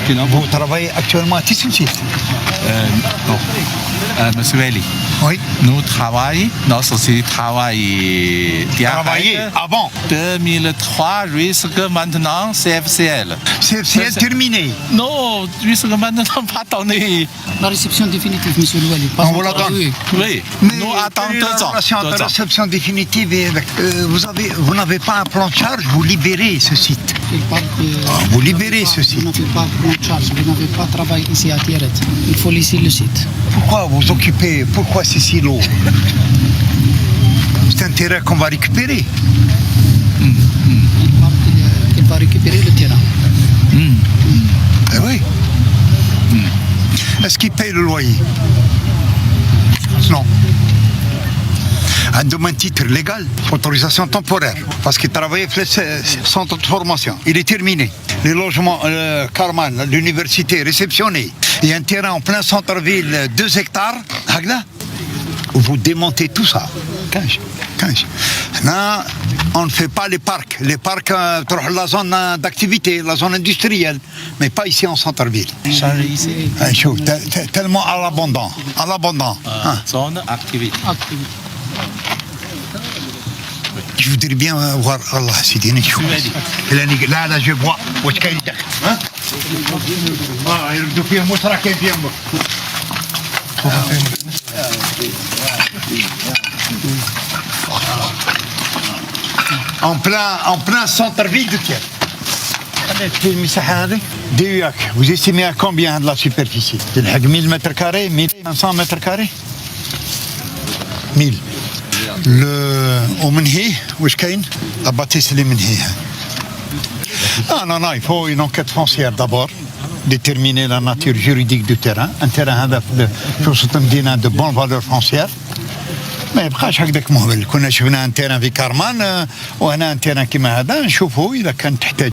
Vous travaillez actuellement à Tissuncit? Non. Monsieur Wally. Oui. Nous travaillons, notre société travaille Travaillez avant. 2003 jusqu'à maintenant, CFCL. C'est terminé. Non, jusqu'à maintenant, pas donné. La réception définitive, monsieur Louali. On vous la donne. Oui, Mais nous attendons quelle est la 2 ans. relation de réception définitive vous n'avez pas un plan de charge, vous libérez ce site. Il parle que Vous libérez ce site. vous n'avez pas de charge, vous n'avez pas de travail ici à Tiaret. Il faut laisser le site. Pourquoi vous occupez? Pourquoi c'est si lourd? C'est un terrain qu'on va récupérer. Il parle qu'il va récupérer le terrain. Eh oui. Est-ce qu'il paye le loyer? Non. Un domaine titre légal, autorisation temporaire, parce qu'il travaillait au centre de formation. Il est terminé. Les logements, Carman, l'université réceptionnée. Il y a un terrain en plein centre-ville, 2 hectares. Là, vous démontez tout ça. 15. Là, on ne fait pas les parcs. Les parcs, la zone d'activité, la zone industrielle, mais pas ici en centre-ville. Changer ici. Tellement à l'abondant. Zone activité. Je voudrais bien voir Allah, c'est une chose. Là, je vois. En plein centre-ville de Thiers. Vous estimez à combien de la superficie? 1000 mètres carrés, 1500 mètres carrés? 1000. ومن هي واش كاين؟ لاباتيس اللي من هي. Non, il faut une enquête foncière d'abord, déterminer la nature juridique du terrain. Un terrain هذا في وسط المدينة de bonne valeur foncière. ما يبقاش هكذاك مهمل. كنا شفنا ان تيران في كارمان وهنا ان تيران كيما هذا نشوفوا إذا كان تحتاج